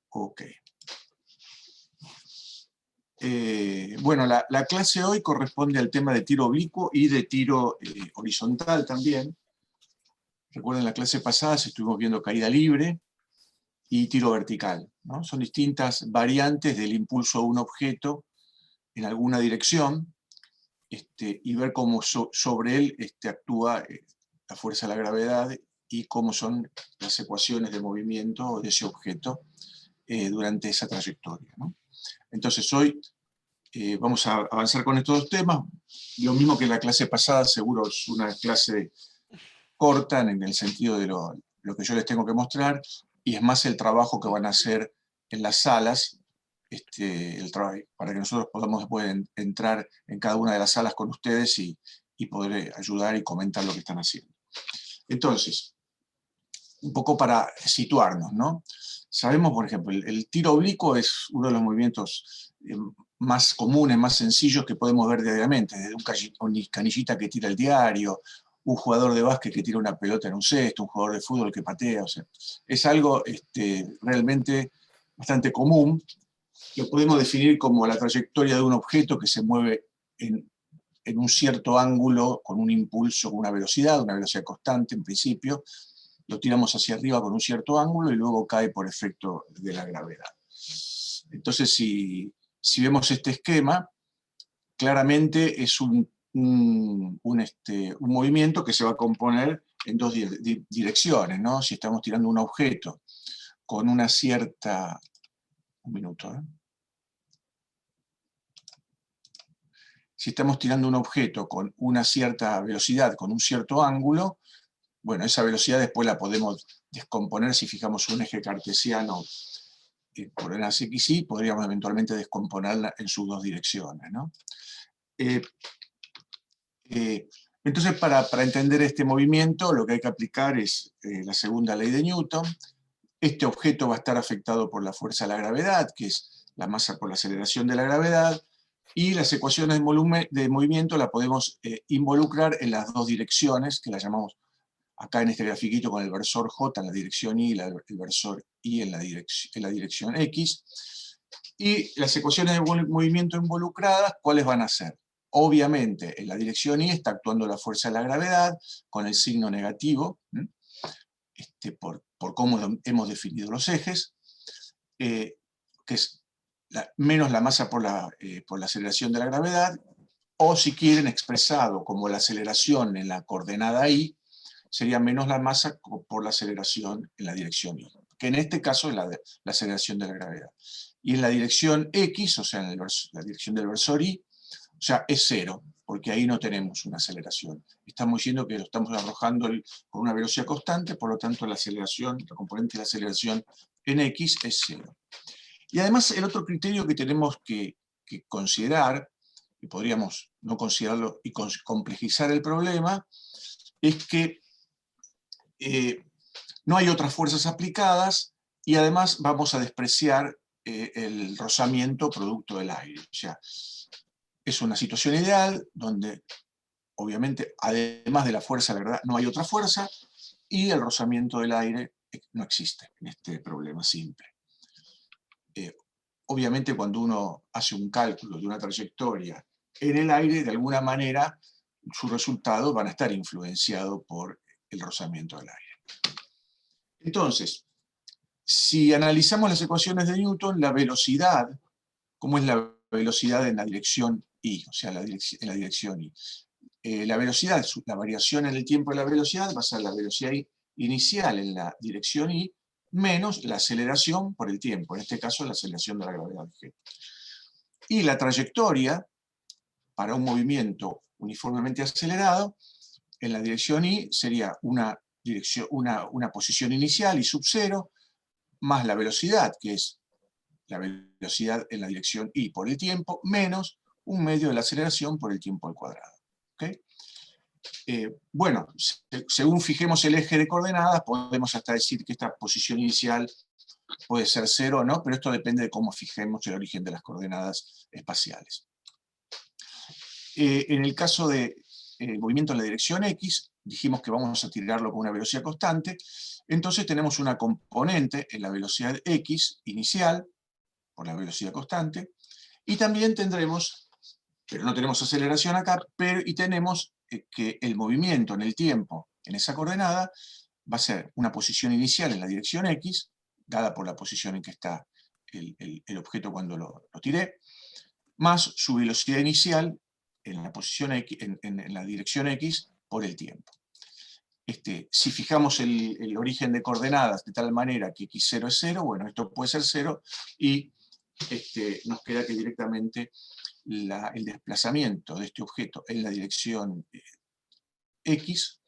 Ok. Bueno, la clase hoy corresponde al tema de tiro oblicuo y de tiro horizontal también. Recuerden, la clase pasada estuvimos viendo caída libre y tiro vertical, ¿no? Son distintas variantes del impulso a un objeto en alguna dirección, y ver cómo sobre él actúa la fuerza de la gravedad y cómo son las ecuaciones de movimiento de ese objeto durante esa trayectoria, ¿no? Entonces hoy vamos a avanzar con estos dos temas. Lo mismo que la clase pasada, seguro es una clase corta en el sentido de lo que yo les tengo que mostrar, y es más el trabajo que van a hacer en las salas, para que nosotros podamos después entrar en cada una de las salas con ustedes y poder ayudar y comentar lo que están haciendo. Entonces, un poco para situarnos, ¿no? Sabemos, por ejemplo, el tiro oblicuo es uno de los movimientos más comunes, más sencillos que podemos ver diariamente, desde un canillita que tira el diario, un jugador de básquet que tira una pelota en un cesto, un jugador de fútbol que patea, o sea, es algo realmente bastante común. Lo podemos definir como la trayectoria de un objeto que se mueve en un cierto ángulo con un impulso, con una velocidad constante en principio. Lo tiramos hacia arriba con un cierto ángulo y luego cae por efecto de la gravedad. Entonces, si vemos este esquema, claramente es un movimiento que se va a componer en dos direcciones, ¿no? Si estamos tirando un objeto con una cierta... Un minuto, ¿eh? Si estamos tirando un objeto con una cierta velocidad, con un cierto ángulo, bueno, esa velocidad después la podemos descomponer si fijamos un eje cartesiano por coordenadas x y, podríamos eventualmente descomponerla en sus dos direcciones, ¿no? Entonces, para entender este movimiento, lo que hay que aplicar es la segunda ley de Newton. Este objeto va a estar afectado por la fuerza de la gravedad, que es la masa por la aceleración de la gravedad, y las ecuaciones de movimiento las podemos involucrar en las dos direcciones, que las llamamos acá en este grafiquito con el versor J en la dirección Y y el versor Y en la dirección X. Y las ecuaciones de movimiento involucradas, ¿cuáles van a ser? Obviamente, en la dirección Y está actuando la fuerza de la gravedad con el signo negativo, por cómo hemos definido los ejes, que es menos la masa por la aceleración de la gravedad, o si quieren expresado como la aceleración en la coordenada Y, sería menos la masa por la aceleración en la dirección Y, que en este caso es la aceleración de la gravedad. Y en la dirección X, o sea, en la dirección del versor Y, o sea, es cero, porque ahí no tenemos una aceleración. Estamos diciendo que lo estamos arrojando con una velocidad constante, por lo tanto la aceleración, la componente de la aceleración en X es cero. Y además el otro criterio que tenemos que considerar, y podríamos no considerarlo y complejizar el problema, es que no hay otras fuerzas aplicadas y además vamos a despreciar el rozamiento producto del aire. O sea, es una situación ideal donde, obviamente, además de la fuerza, la verdad, no hay otra fuerza y el rozamiento del aire no existe en este problema simple. Obviamente, cuando uno hace un cálculo de una trayectoria en el aire, de alguna manera, sus resultados van a estar influenciados por el rozamiento del aire. Entonces, si analizamos las ecuaciones de Newton, la velocidad, ¿cómo es la velocidad en la dirección Y? O sea, en la dirección Y. La velocidad, la variación en el tiempo de la velocidad va a ser la velocidad inicial en la dirección Y menos la aceleración por el tiempo, en este caso la aceleración de la gravedad del objeto. Y la trayectoria para un movimiento uniformemente acelerado en la dirección Y sería una posición inicial y sub cero, más la velocidad, que es la velocidad en la dirección Y por el tiempo, menos un medio de la aceleración por el tiempo al cuadrado. ¿Okay? Bueno, según fijemos el eje de coordenadas, podemos hasta decir que esta posición inicial puede ser cero o no, pero esto depende de cómo fijemos el origen de las coordenadas espaciales. En el caso del movimiento en la dirección X, dijimos que vamos a tirarlo con una velocidad constante, entonces tenemos una componente en la velocidad x inicial, por la velocidad constante, y también tendremos, pero no tenemos aceleración acá, y tenemos que el movimiento en el tiempo, en esa coordenada, va a ser una posición inicial en la dirección x, dada por la posición en que está el objeto cuando lo tiré, más su velocidad inicial en la posición x, en la dirección x por el tiempo. Si fijamos el origen de coordenadas de tal manera que x0 es 0, bueno, esto puede ser 0, y nos queda que directamente el desplazamiento de este objeto en la dirección x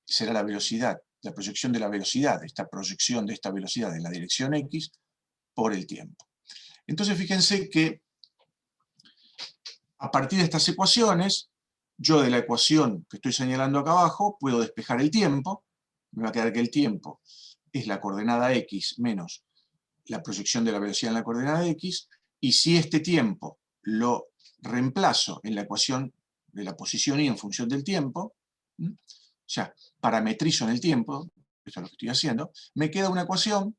será la velocidad, la proyección de la velocidad, esta proyección de esta velocidad en la dirección x por el tiempo. Entonces fíjense que a partir de estas ecuaciones, yo de la ecuación que estoy señalando acá abajo puedo despejar el tiempo, me va a quedar que el tiempo es la coordenada x menos la proyección de la velocidad en la coordenada x, y si este tiempo lo reemplazo en la ecuación de la posición y en función del tiempo, o sea, parametrizo en el tiempo, esto es lo que estoy haciendo, me queda una ecuación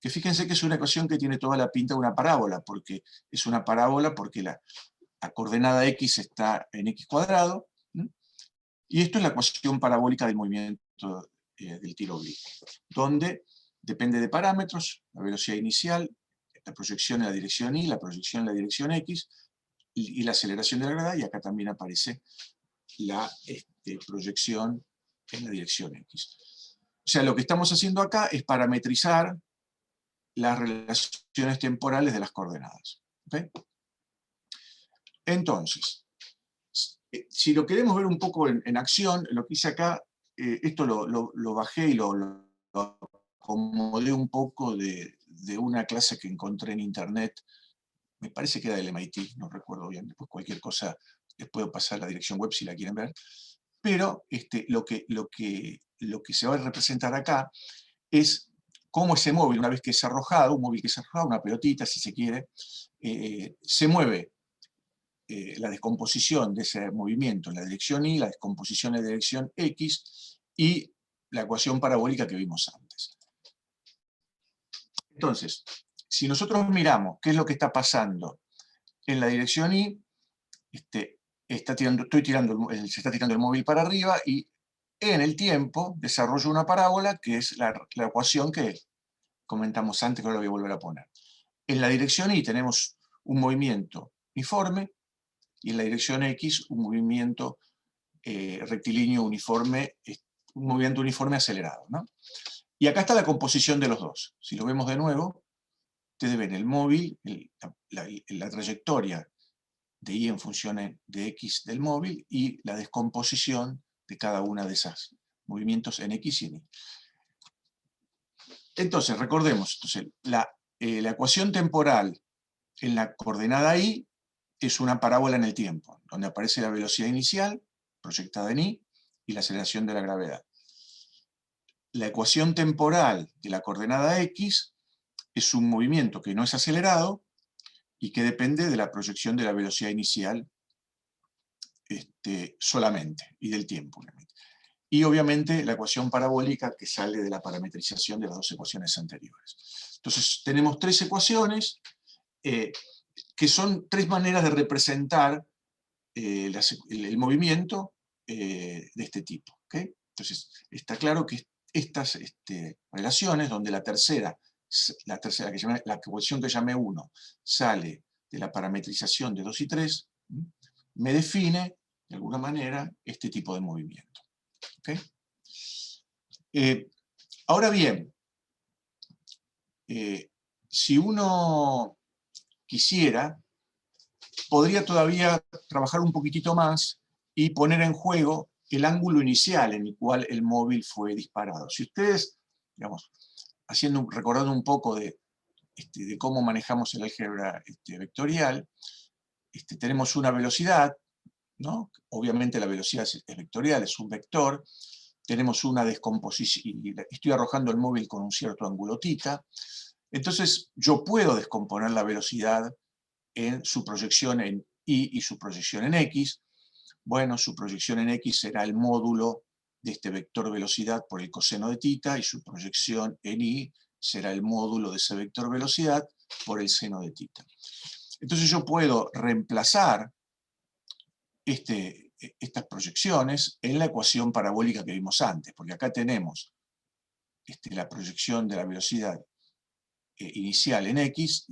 que fíjense que es una ecuación que tiene toda la pinta de una parábola, porque es una parábola porque la coordenada x está en x cuadrado, y esto es la ecuación parabólica del movimiento del tiro oblicuo, donde depende de parámetros, la velocidad inicial, la proyección en la dirección y, la proyección en la dirección x, y la aceleración de la gravedad, y acá también aparece la proyección en la dirección x. O sea, lo que estamos haciendo acá es parametrizar las relaciones temporales de las coordenadas. ¿Okay? Entonces, si lo queremos ver un poco en acción, lo que hice acá, esto lo bajé y lo acomodé un poco de una clase que encontré en internet, me parece que era del MIT, no recuerdo bien, después cualquier cosa les puedo pasar la dirección web si la quieren ver, pero lo que se va a representar acá es cómo ese móvil, una vez que es arrojado, un móvil que es arrojado, una pelotita si se quiere, se mueve la descomposición de ese movimiento en la dirección y, la descomposición en la dirección x, y la ecuación parabólica que vimos antes. Entonces, si nosotros miramos qué es lo que está pasando en la dirección y, se está tirando el móvil para arriba, y en el tiempo desarrollo una parábola que es la ecuación que comentamos antes, que ahora voy a volver a poner. En la dirección y tenemos un movimiento uniforme, y en la dirección X un movimiento rectilíneo uniforme, un movimiento uniforme acelerado, ¿no? Y acá está la composición de los dos. Si lo vemos de nuevo, ustedes ven el móvil, la trayectoria de Y en función de X del móvil, y la descomposición de cada una de esos movimientos en X y en Y. Entonces, recordemos, la ecuación temporal en la coordenada Y es una parábola en el tiempo, donde aparece la velocidad inicial, proyectada en Y, y la aceleración de la gravedad. La ecuación temporal de la coordenada X es un movimiento que no es acelerado y que depende de la proyección de la velocidad inicial solamente, y del tiempo, obviamente. Y obviamente la ecuación parabólica que sale de la parametrización de las dos ecuaciones anteriores. Entonces tenemos tres ecuaciones que son tres maneras de representar el movimiento de este tipo. ¿Okay? Entonces, está claro que estas relaciones, donde la tercera la ecuación que llamé 1, sale de la parametrización de 2 y 3, me define, de alguna manera, este tipo de movimiento. ¿Okay? Ahora bien, si uno quisiera, podría todavía trabajar un poquitito más y poner en juego el ángulo inicial en el cual el móvil fue disparado. Si ustedes, digamos, recordando un poco de cómo manejamos el álgebra vectorial, tenemos una velocidad, ¿no? Obviamente la velocidad es vectorial, es un vector, tenemos una descomposición, y estoy arrojando el móvil con un cierto ángulo θ, entonces yo puedo descomponer la velocidad en su proyección en Y y su proyección en X. Bueno, su proyección en X será el módulo de este vector velocidad por el coseno de θ, y su proyección en I será el módulo de ese vector velocidad por el seno de θ. Entonces yo puedo reemplazar estas proyecciones en la ecuación parabólica que vimos antes, porque acá tenemos la proyección de la velocidad inicial en X,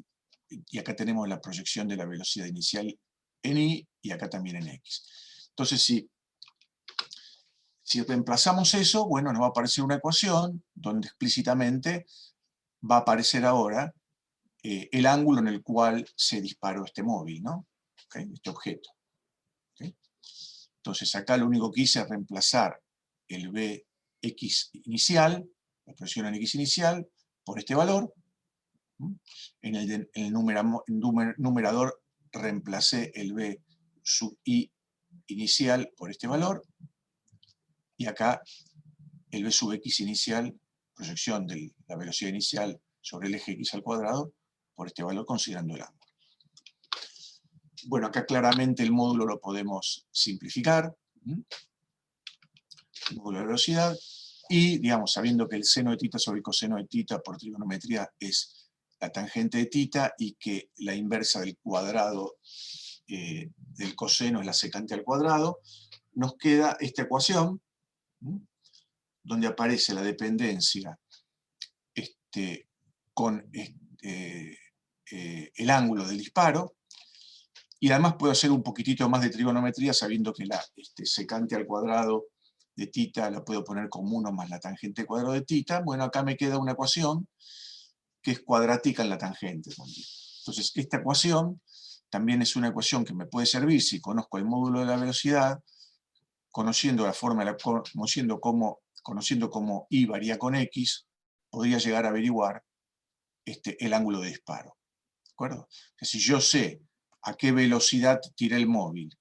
y acá tenemos la proyección de la velocidad inicial en Y, y acá también en X. Entonces, si reemplazamos eso, bueno, nos va a aparecer una ecuación donde explícitamente va a aparecer ahora el ángulo en el cual se disparó este móvil, ¿no? ¿Okay? Este objeto. ¿Okay? Entonces acá lo único que hice es reemplazar el Bx inicial, la proyección en X inicial, por este valor. En el numerador reemplacé el B sub I inicial por este valor, y acá el B sub X inicial, proyección de la velocidad inicial sobre el eje X al cuadrado, por este valor considerando el ángulo. Bueno, acá claramente el módulo lo podemos simplificar, el módulo de velocidad, y digamos, sabiendo que el seno de θ sobre el coseno de θ por trigonometría es la tangente de θ, y que la inversa del cuadrado del coseno es la secante al cuadrado, nos queda esta ecuación, donde aparece la dependencia con el ángulo del disparo, y además puedo hacer un poquitito más de trigonometría sabiendo que la secante al cuadrado de θ la puedo poner como 1 más la tangente al cuadrado de θ. Bueno, acá me queda una ecuación que es cuadrática en la tangente también. Entonces, esta ecuación también es una ecuación que me puede servir si conozco el módulo de la velocidad, conociendo la forma, conociendo cómo Y varía con X, podría llegar a averiguar el ángulo de disparo. ¿De acuerdo? Si yo sé a qué velocidad tiré el móvil,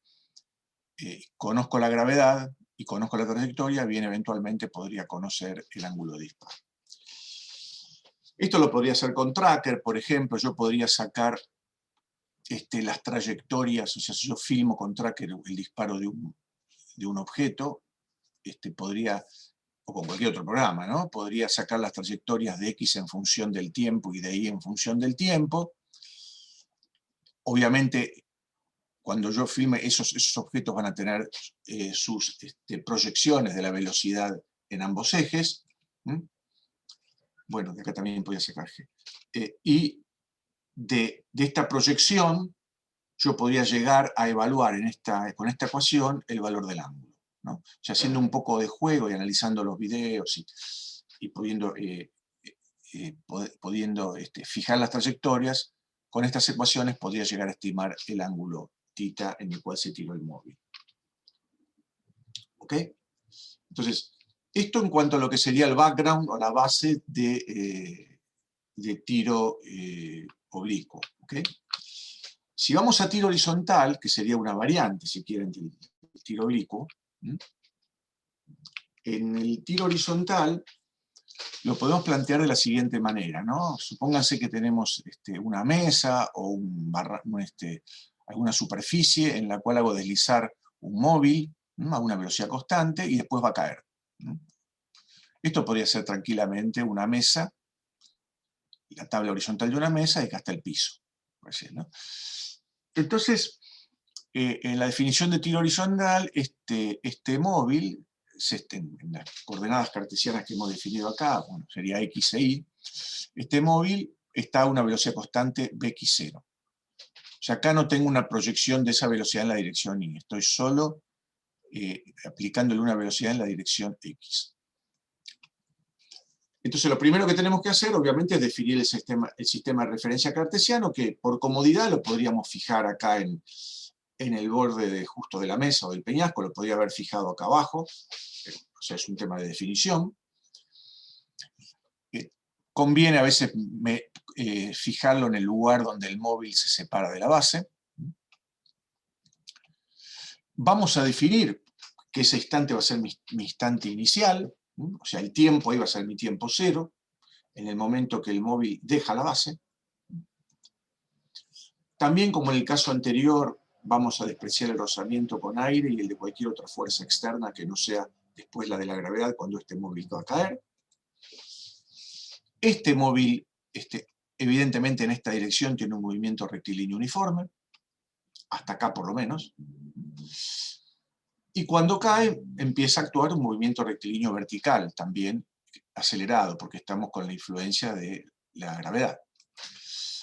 conozco la gravedad y conozco la trayectoria, bien eventualmente podría conocer el ángulo de disparo. Esto lo podría hacer con tracker, por ejemplo. Yo podría sacar las trayectorias, o sea, si yo filmo con tracker el disparo de un objeto, podría, o con cualquier otro programa, ¿no? Podría sacar las trayectorias de X en función del tiempo y de Y en función del tiempo. Obviamente, cuando yo filme, esos objetos van a tener sus proyecciones de la velocidad en ambos ejes. Bueno, de acá también podría sacar G. Y de esta proyección, yo podría llegar a evaluar con esta ecuación el valor del ángulo, ¿no? O sea, haciendo un poco de juego y analizando los videos y pudiendo fijar las trayectorias, con estas ecuaciones podría llegar a estimar el ángulo θ en el cual se tiró el móvil. ¿Ok? Entonces, esto en cuanto a lo que sería el background o la base de tiro oblicuo. ¿Ok? Si vamos a tiro horizontal, que sería una variante, si quieren, del tiro oblicuo, en el tiro horizontal lo podemos plantear de la siguiente manera, ¿no? Supónganse que tenemos una mesa o alguna superficie en la cual hago deslizar un móvil, ¿no?, a una velocidad constante, y después va a caer, ¿no? Esto podría ser tranquilamente una mesa, la tabla horizontal de una mesa, y que hasta el piso, ¿no? Entonces, en la definición de tiro horizontal, este móvil, en las coordenadas cartesianas que hemos definido acá, bueno, sería X e Y, este móvil está a una velocidad constante Bx0. O sea, acá no tengo una proyección de esa velocidad en la dirección Y, estoy solo aplicándole una velocidad en la dirección X. Entonces lo primero que tenemos que hacer, obviamente, es definir el sistema de referencia cartesiano, que por comodidad lo podríamos fijar acá en el borde justo de la mesa o del peñasco, lo podría haber fijado acá abajo, o sea, es un tema de definición. Conviene a veces fijarlo en el lugar donde el móvil se separa de la base. Vamos a definir que ese instante va a ser mi instante inicial, o sea, el tiempo ahí va a ser mi tiempo cero, en el momento que el móvil deja la base. También, como en el caso anterior, vamos a despreciar el rozamiento con aire y el de cualquier otra fuerza externa que no sea después la de la gravedad cuando este móvil va a caer. Este móvil, evidentemente en esta dirección tiene un movimiento rectilíneo uniforme, hasta acá por lo menos. Y cuando cae, empieza a actuar un movimiento rectilíneo vertical, también acelerado, porque estamos con la influencia de la gravedad.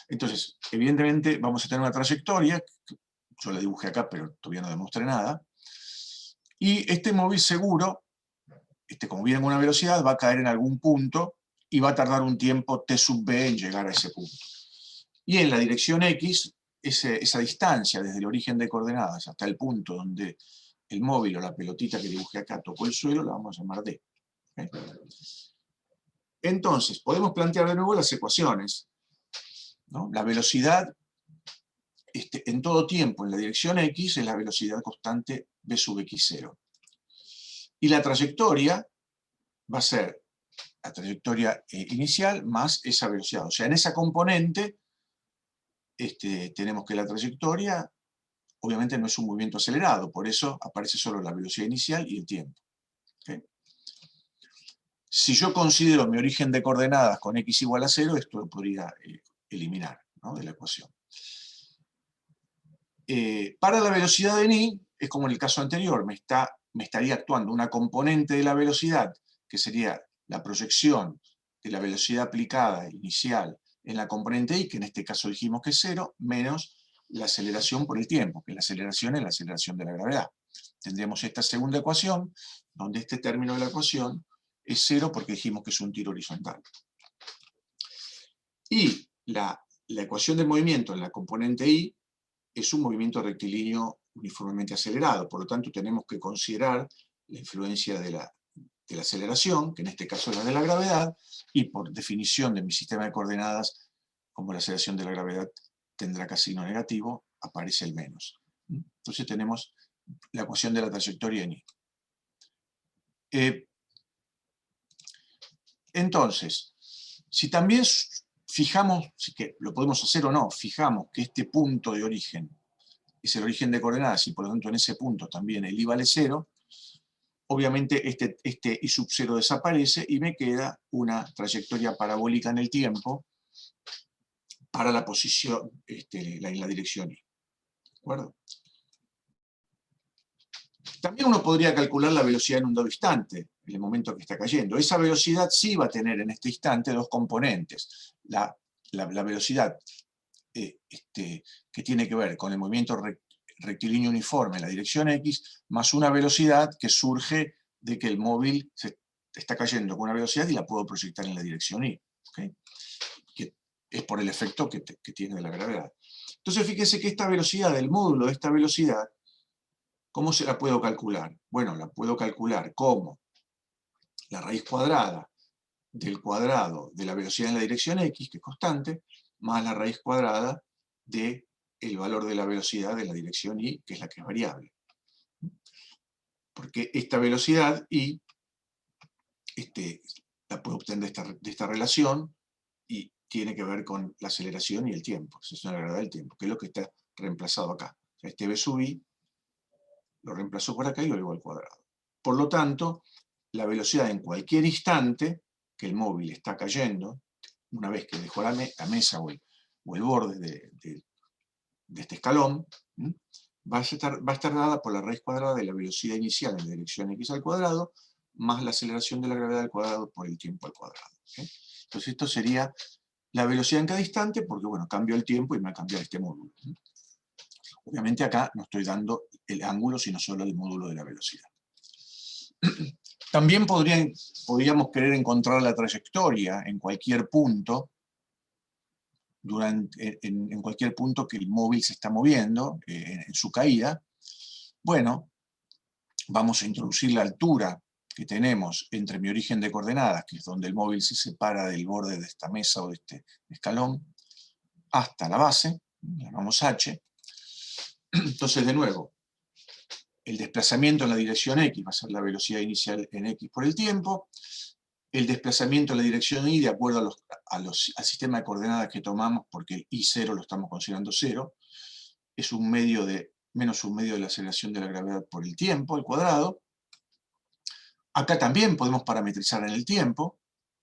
Entonces, evidentemente vamos a tener una trayectoria, yo la dibujé acá, pero todavía no demostré nada, y este móvil seguro, como viene en una velocidad, va a caer en algún punto y va a tardar un tiempo t sub b en llegar a ese punto. Y en la dirección x, esa distancia desde el origen de coordenadas hasta el punto donde el móvil o la pelotita que dibujé acá tocó el suelo, la vamos a llamar d. ¿Okay? Entonces, podemos plantear de nuevo las ecuaciones, ¿no? La velocidad en todo tiempo en la dirección x es la velocidad constante v sub x0. Y la trayectoria va a ser la trayectoria inicial más esa velocidad. O sea, en esa componente tenemos que la trayectoria obviamente no es un movimiento acelerado, por eso aparece solo la velocidad inicial y el tiempo. ¿Okay? Si yo considero mi origen de coordenadas con x igual a 0, esto lo podría eliminar, ¿no?, de la ecuación. Para la velocidad en i, es como en el caso anterior, me estaría actuando una componente de la velocidad, que sería la proyección de la velocidad aplicada inicial en la componente i, que en este caso dijimos que es 0, menos la aceleración por el tiempo, que la aceleración es la aceleración de la gravedad. Tendríamos esta segunda ecuación, donde este término de la ecuación es 0 porque dijimos que es un tiro horizontal. Y la ecuación del movimiento en la componente i es un movimiento rectilíneo uniformemente acelerado, por lo tanto tenemos que considerar la influencia de la aceleración, que en este caso es la de la gravedad, y por definición de mi sistema de coordenadas, como la aceleración de la gravedad tendrá acá signo negativo, aparece el menos. Entonces tenemos la ecuación de la trayectoria en i. Entonces, si también fijamos, si que lo podemos hacer o no, fijamos que este punto de origen es el origen de coordenadas y por lo tanto en ese punto también el i vale 0, obviamente este i sub 0 desaparece y me queda una trayectoria parabólica en el tiempo para la posición, en la dirección i. ¿De acuerdo? También uno podría calcular la velocidad en un dado instante, en el momento que está cayendo. Esa velocidad sí va a tener en este instante dos componentes. La velocidad que tiene que ver con el movimiento rectilíneo uniforme en la dirección x, más una velocidad que surge de que el móvil se está cayendo con una velocidad y la puedo proyectar en la dirección y, ¿okay?, que es por el efecto que tiene de la gravedad. Entonces fíjese que esta velocidad, del módulo de esta velocidad, ¿cómo se la puedo calcular? Bueno, la puedo calcular como la raíz cuadrada del cuadrado de la velocidad en la dirección x, que es constante, más la raíz cuadrada del valor de la velocidad de la dirección y, que es la que es variable. Porque esta velocidad y la puedo obtener de esta relación y tiene que ver con la aceleración y el tiempo. Esa es una gravedad del tiempo, que es lo que está reemplazado acá. O sea, este v sub i lo reemplazo por acá y lo llevo al cuadrado. Por lo tanto, la velocidad en cualquier instante que el móvil está cayendo, una vez que dejó la mesa o el borde de este escalón, va a estar dada por la raíz cuadrada de la velocidad inicial en la dirección x al cuadrado, más la aceleración de la gravedad al cuadrado por el tiempo al cuadrado. ¿Okay? Entonces esto sería la velocidad en cada instante, porque bueno, cambio el tiempo y me va a cambiar este módulo. Obviamente acá no estoy dando el ángulo, sino solo el módulo de la velocidad. También podríamos querer encontrar la trayectoria en cualquier punto, en cualquier punto que el móvil se está moviendo, en su caída. Bueno, vamos a introducir la altura que tenemos entre mi origen de coordenadas, que es donde el móvil se separa del borde de esta mesa o de este escalón, hasta la base, la llamamos h. Entonces, de nuevo, el desplazamiento en la dirección x va a ser la velocidad inicial en x por el tiempo. El desplazamiento en la dirección y, de acuerdo al sistema de coordenadas que tomamos, porque el I0 lo estamos considerando 0, es menos un medio de la aceleración de la gravedad por el tiempo, al cuadrado. Acá también podemos parametrizar en el tiempo,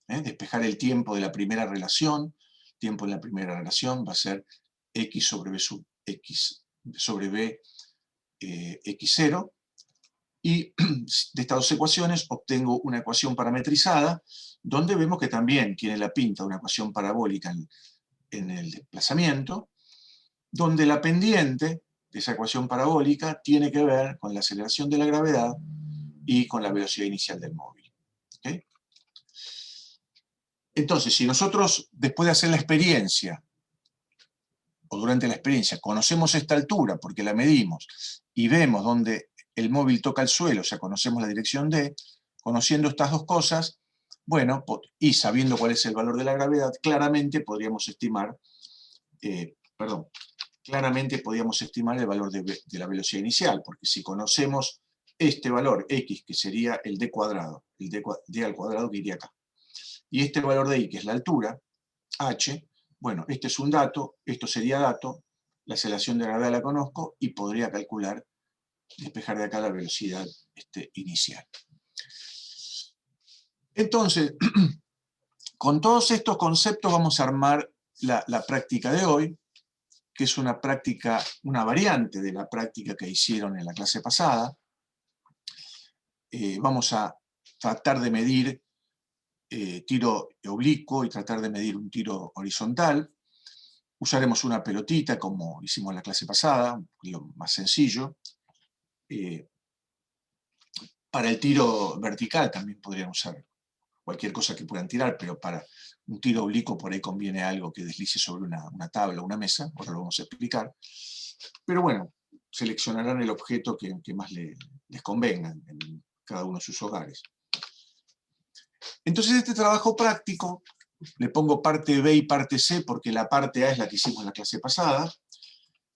despejar el tiempo de la primera relación. Tiempo en la primera relación va a ser x sobre b sub x sobre b x0. Y de estas dos ecuaciones obtengo una ecuación parametrizada, donde vemos que también tiene la pinta de una ecuación parabólica en el desplazamiento, donde la pendiente de esa ecuación parabólica tiene que ver con la aceleración de la gravedad y con la velocidad inicial del móvil. ¿Okay? Entonces, si nosotros, después de hacer la experiencia, o durante la experiencia, conocemos esta altura porque la medimos y vemos dónde el móvil toca el suelo, o sea, conocemos la dirección D, conociendo estas dos cosas, bueno, y sabiendo cuál es el valor de la gravedad, claramente podríamos estimar, claramente podríamos estimar el valor de la velocidad inicial, porque si conocemos este valor x, que sería el d cuadrado, el d al cuadrado que iría acá, y este valor de y, que es la altura, h, bueno, este es un dato, esto sería dato, la aceleración de la gravedad la conozco y podría calcular, despejar de acá la velocidad inicial. Entonces, con todos estos conceptos vamos a armar la práctica de hoy, que es una práctica, una variante de la práctica que hicieron en la clase pasada. Vamos a tratar de medir tiro oblicuo y tratar de medir un tiro horizontal. Usaremos una pelotita como hicimos en la clase pasada, lo más sencillo. Para el tiro vertical también podrían usar cualquier cosa que puedan tirar, pero para un tiro oblicuo por ahí conviene algo que deslice sobre una tabla o una mesa, ahora lo vamos a explicar. Pero bueno, seleccionarán el objeto que más les convenga en cada uno de sus hogares. Entonces este trabajo práctico, le pongo parte B y parte C porque la parte A es la que hicimos en la clase pasada.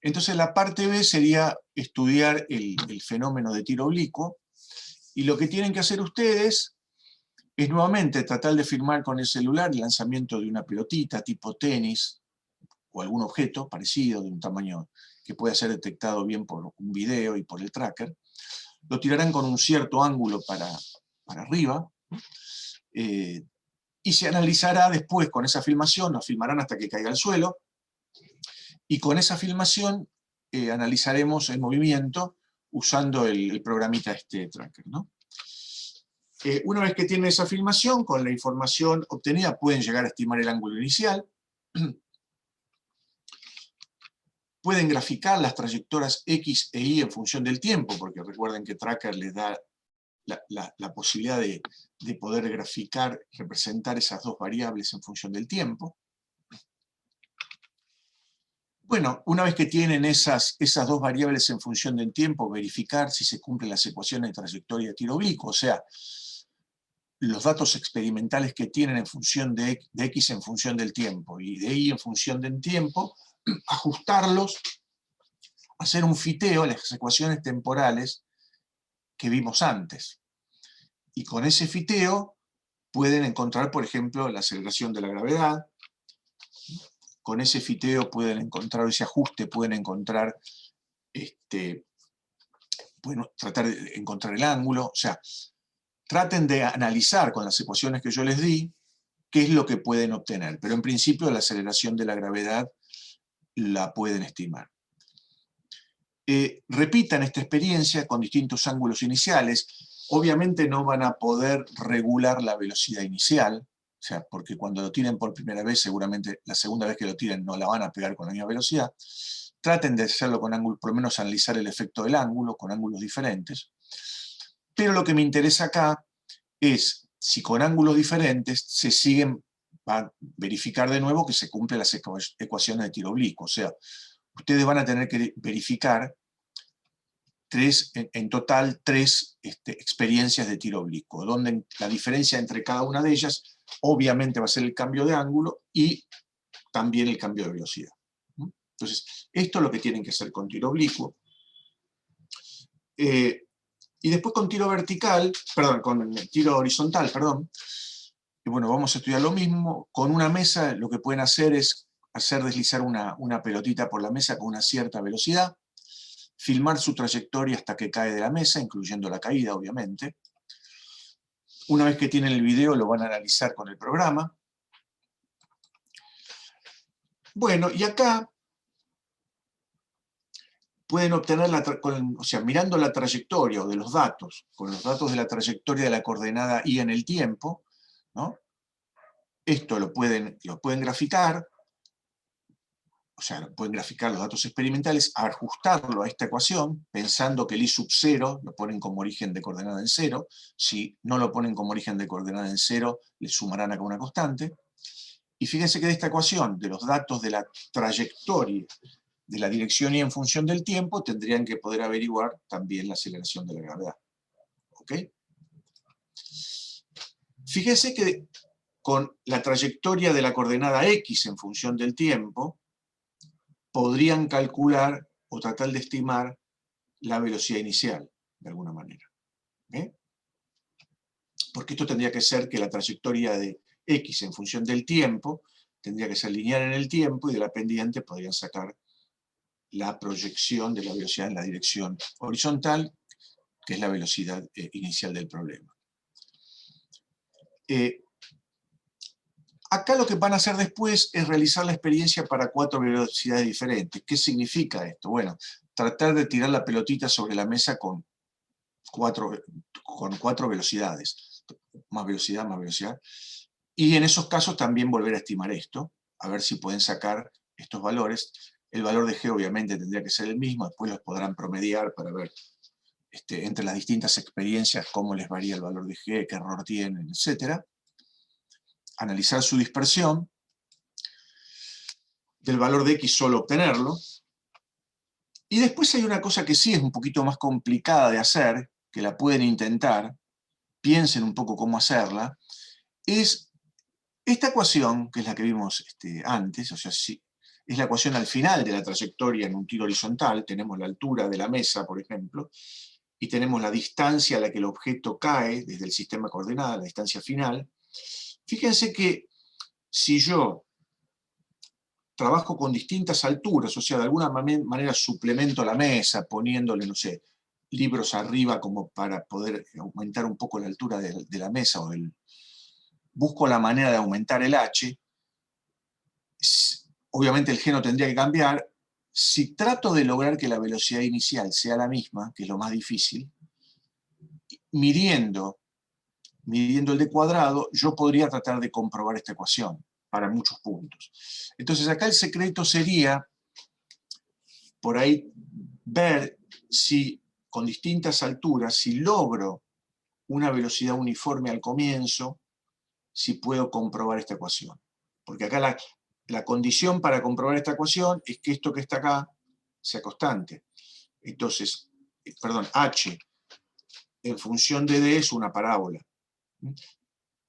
Entonces la parte B sería estudiar el fenómeno de tiro oblicuo, y lo que tienen que hacer ustedes es nuevamente tratar de filmar con el celular el lanzamiento de una pelotita tipo tenis o algún objeto parecido de un tamaño que pueda ser detectado bien por un video y por el tracker. Lo tirarán con un cierto ángulo para arriba, y se analizará después con esa filmación, lo filmarán hasta que caiga al suelo, y con esa filmación analizaremos el movimiento usando el programita tracker, ¿no? Una vez que tienen esa filmación, con la información obtenida pueden llegar a estimar el ángulo inicial, pueden graficar las trayectorias X e Y en función del tiempo, porque recuerden que Tracker les da la posibilidad de poder graficar, representar esas dos variables en función del tiempo. Bueno, una vez que tienen esas dos variables en función del tiempo, verificar si se cumplen las ecuaciones de trayectoria de tiro oblicuo, o sea, los datos experimentales que tienen en función de X en función del tiempo y de Y en función del tiempo, ajustarlos, hacer un fiteo a las ecuaciones temporales que vimos antes. Y con ese fiteo pueden encontrar, por ejemplo, la aceleración de la gravedad. Con ese fiteo pueden encontrar, ese ajuste pueden encontrar, bueno, tratar de encontrar el ángulo. O sea, traten de analizar con las ecuaciones que yo les di qué es lo que pueden obtener. Pero en principio la aceleración de la gravedad la pueden estimar. Repitan esta experiencia con distintos ángulos iniciales. Obviamente no van a poder regular la velocidad inicial, o sea, porque cuando lo tiren por primera vez, seguramente la segunda vez que lo tiren no la van a pegar con la misma velocidad. Traten de hacerlo con ángulos, por lo menos analizar el efecto del ángulo, con ángulos diferentes. Pero lo que me interesa acá es si con ángulos diferentes se siguen, va a verificar de nuevo que se cumplen las ecuaciones de tiro oblicuo. O sea, ustedes van a tener que verificar en total tres experiencias de tiro oblicuo, donde la diferencia entre cada una de ellas obviamente va a ser el cambio de ángulo y también el cambio de velocidad. Entonces, esto es lo que tienen que hacer con tiro oblicuo. Y después con tiro vertical, perdón, con tiro horizontal, perdón, y bueno, vamos a estudiar lo mismo. Con una mesa lo que pueden hacer es hacer deslizar una pelotita por la mesa con una cierta velocidad, filmar su trayectoria hasta que cae de la mesa, incluyendo la caída, obviamente. Una vez que tienen el video lo van a analizar con el programa. Bueno, y acá pueden obtener, mirando la trayectoria o de los datos, con los datos de la trayectoria de la coordenada y en el tiempo, ¿no? Esto lo pueden graficar, o sea, pueden graficar los datos experimentales, ajustarlo a esta ecuación, pensando que el i sub 0 lo ponen como origen de coordenada en 0, si no lo ponen como origen de coordenada en 0, le sumarán acá una constante. Y fíjense que de esta ecuación, de los datos de la trayectoria de la dirección y en función del tiempo, tendrían que poder averiguar también la aceleración de la gravedad. ¿Ok? Fíjense que con la trayectoria de la coordenada x en función del tiempo, podrían calcular o tratar de estimar la velocidad inicial, de alguna manera. ¿Eh? Porque esto tendría que ser que la trayectoria de x en función del tiempo tendría que ser lineal en el tiempo, y de la pendiente podrían sacar la proyección de la velocidad en la dirección horizontal, que es la velocidad inicial del problema. Acá lo que van a hacer después es realizar la experiencia para 4 velocidades diferentes. ¿Qué significa esto? Bueno, tratar de tirar la pelotita sobre la mesa con 4 velocidades. Más velocidad, más velocidad. Y en esos casos también volver a estimar esto, a ver si pueden sacar estos valores. El valor de G obviamente tendría que ser el mismo, después los podrán promediar para ver entre las distintas experiencias cómo les varía el valor de G, qué error tienen, etc. Analizar su dispersión, del valor de X solo obtenerlo. Y después hay una cosa que sí es un poquito más complicada de hacer, que la pueden intentar, piensen un poco cómo hacerla, es esta ecuación, que es la que vimos antes, o sea, si es la ecuación al final de la trayectoria en un tiro horizontal, tenemos la altura de la mesa, por ejemplo, y tenemos la distancia a la que el objeto cae desde el sistema de coordenadas, la distancia final. Fíjense que si yo trabajo con distintas alturas, o sea, de alguna manera suplemento la mesa, poniéndole, no sé, libros arriba como para poder aumentar un poco la altura de la mesa, busco la manera de aumentar el h, obviamente el g no tendría que cambiar. Si trato de lograr que la velocidad inicial sea la misma, que es lo más difícil, midiendo el d cuadrado, yo podría tratar de comprobar esta ecuación para muchos puntos. Entonces acá el secreto sería, por ahí, ver si con distintas alturas, si logro una velocidad uniforme al comienzo, si puedo comprobar esta ecuación. Porque acá la condición para comprobar esta ecuación es que esto que está acá sea constante. Entonces, h en función de d es una parábola.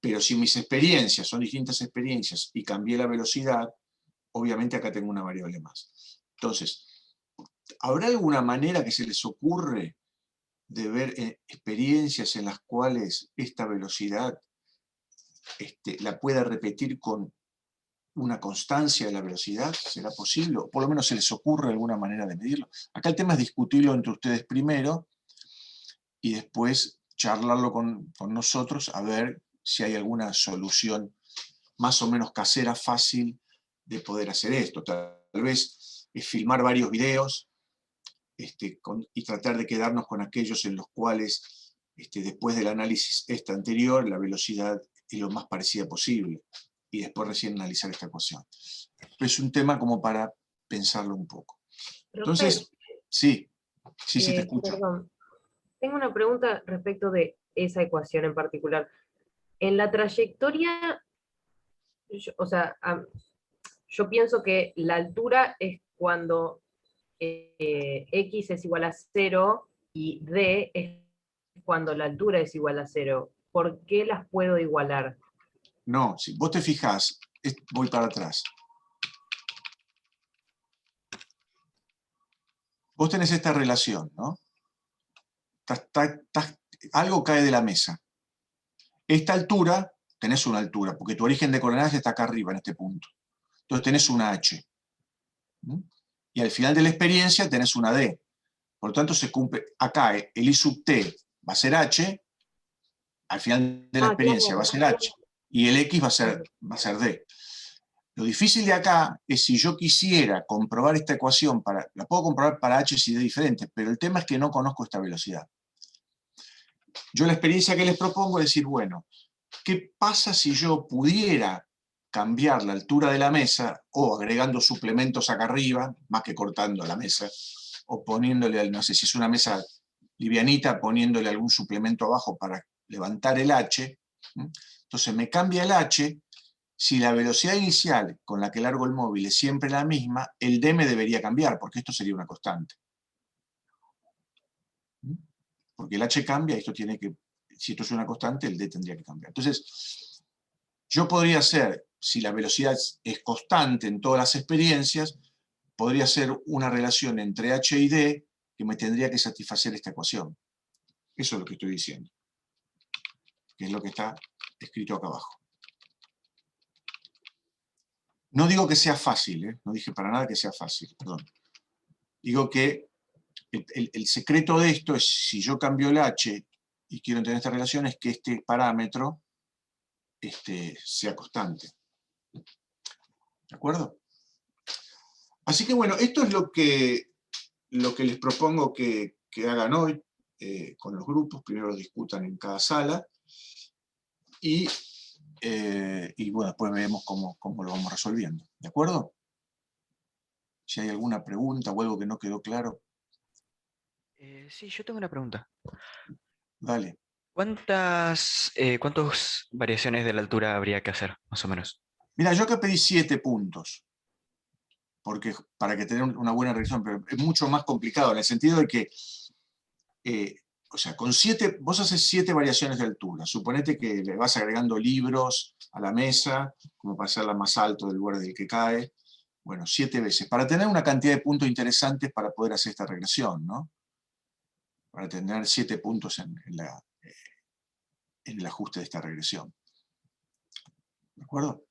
Pero si mis experiencias son distintas experiencias y cambié la velocidad, obviamente acá tengo una variable más. Entonces, ¿habrá alguna manera que se les ocurre de ver experiencias en las cuales esta velocidad la pueda repetir con una constancia de la velocidad? ¿Será posible? O por lo menos se les ocurre alguna manera de medirlo. Acá el tema es discutirlo entre ustedes primero y después charlarlo con nosotros, a ver si hay alguna solución más o menos casera, fácil de poder hacer esto. Tal vez es filmar varios videos y tratar de quedarnos con aquellos en los cuales, después del análisis anterior, la velocidad es lo más parecida posible, y después recién analizar esta ecuación. Es un tema como para pensarlo un poco. Entonces, sí, te escucho. Perdón, tengo una pregunta respecto de esa ecuación en particular. En la trayectoria, o sea, yo pienso que la altura es cuando x es igual a 0 y d es cuando la altura es igual a 0. ¿Por qué las puedo igualar? No, si vos te fijás, voy para atrás. Vos tenés esta relación, ¿no? Algo cae de la mesa. Esta altura, tenés una altura, porque tu origen de coordenadas está acá arriba, en este punto. Entonces tenés una h. Y al final de la experiencia tenés una d. Por lo tanto, se cumple, acá el i sub t va a ser h, al final de la Ah, experiencia va a claro. ser H, y el X Claro. va a ser D. Lo difícil de acá es si yo quisiera comprobar esta ecuación, la puedo comprobar para H y D diferentes, pero el tema es que no conozco esta velocidad. Yo la experiencia que les propongo es decir, bueno, ¿qué pasa si yo pudiera cambiar la altura de la mesa o agregando suplementos acá arriba, más que cortando la mesa, o poniéndole, no sé si es una mesa livianita, poniéndole algún suplemento abajo para levantar el H? Entonces me cambia el H. Si la velocidad inicial con la que largo el móvil es siempre la misma, el D me debería cambiar, porque esto sería una constante. Porque el H cambia, esto tiene que, si esto es una constante, el D tendría que cambiar. Entonces, yo podría hacer, si la velocidad es constante en todas las experiencias, podría ser una relación entre H y D que me tendría que satisfacer esta ecuación. Eso es lo que estoy diciendo, que es lo que está escrito acá abajo. No digo que sea fácil, no dije para nada que sea fácil, perdón. Digo que el secreto de esto es, si yo cambio el H y quiero tener esta relación, es que este parámetro sea constante. ¿De acuerdo? Así que bueno, esto es lo que les propongo que hagan hoy con los grupos. Primero lo discutan en cada sala y bueno, después vemos cómo lo vamos resolviendo. ¿De acuerdo? Si hay alguna pregunta o algo que no quedó claro, Sí, yo tengo una pregunta. dale. ¿Cuántas variaciones de la altura habría que hacer, más o menos? Mira, yo acá pedí 7 puntos, porque para que tengan una buena reacción, pero es mucho más complicado, en el sentido de que, o sea, con 7, vos haces 7 variaciones de altura. Suponete que le vas agregando libros a la mesa, como para hacerla más alto del lugar del que cae. Bueno, 7 veces, para tener una cantidad de puntos interesantes para poder hacer esta regresión, ¿no? Para tener 7 puntos en el ajuste de esta regresión. ¿De acuerdo?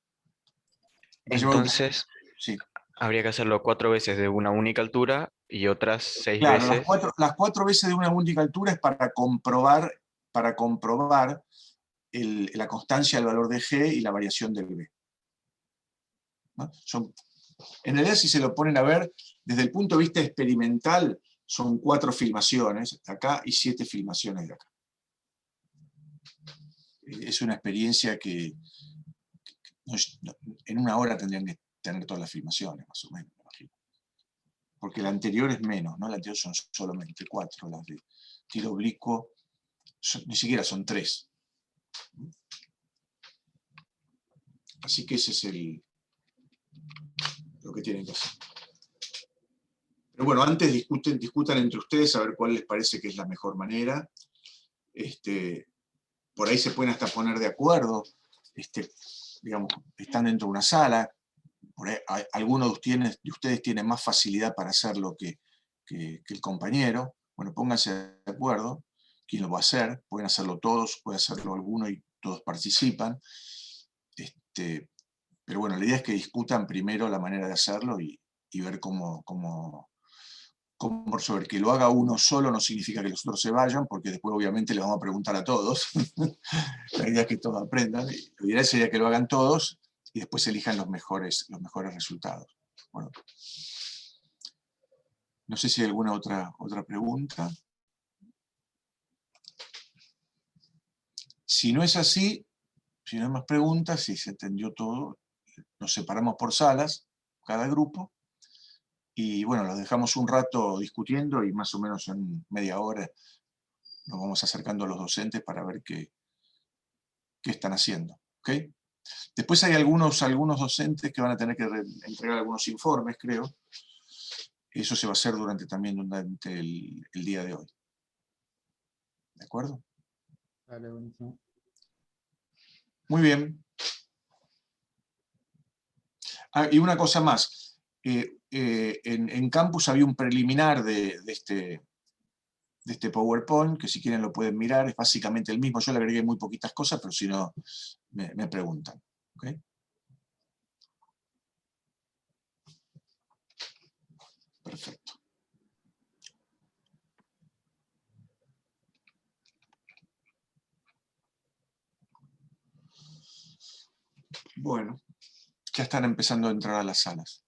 Va a llevar un poco. Entonces, Sí. habría que hacerlo 4 veces de una única altura y otras 6 Claro, veces. las cuatro veces de una única altura es para comprobar la constancia del valor de G y la variación del B. ¿No? En realidad, si se lo ponen a ver, desde el punto de vista experimental, son 4 filmaciones de acá y 7 filmaciones de acá. Es una experiencia que en una hora tendrían que tener todas las filmaciones, más o menos, me imagino. Porque la anterior es menos, ¿no? La anterior son solamente 4, las de tiro oblicuo ni siquiera son 3. Así que ese es lo que tienen que hacer. Pero bueno, antes discutan entre ustedes a ver cuál les parece que es la mejor manera. Por ahí se pueden hasta poner de acuerdo. Digamos, están dentro de una sala. Por ahí, algunos de ustedes tienen más facilidad para hacerlo que el compañero. Bueno, pónganse de acuerdo. ¿Quién lo va a hacer? Pueden hacerlo todos, puede hacerlo alguno y todos participan. Pero bueno, la idea es que discutan primero la manera de hacerlo y ver cómo resolver. Que lo haga uno solo no significa que los otros se vayan, porque después obviamente les vamos a preguntar a todos. La idea es que todos aprendan. Lo ideal sería que lo hagan todos y después elijan los mejores resultados. Bueno, no sé si hay alguna otra pregunta. Si no es así, si no hay más preguntas, si se entendió todo, nos separamos por salas, cada grupo, y bueno, los dejamos un rato discutiendo y más o menos en media hora nos vamos acercando a los docentes para ver qué están haciendo. ¿Okay? Después hay algunos docentes que van a tener que entregar algunos informes, creo. Eso se va a hacer también durante el día de hoy. ¿De acuerdo? Vale, buenísimo. Muy bien. Y una cosa más. En Campus había un preliminar de este PowerPoint, que si quieren lo pueden mirar, es básicamente el mismo. Yo le agregué muy poquitas cosas, pero si no, me preguntan. ¿Okay? Perfecto. Bueno, ya están empezando a entrar a las salas.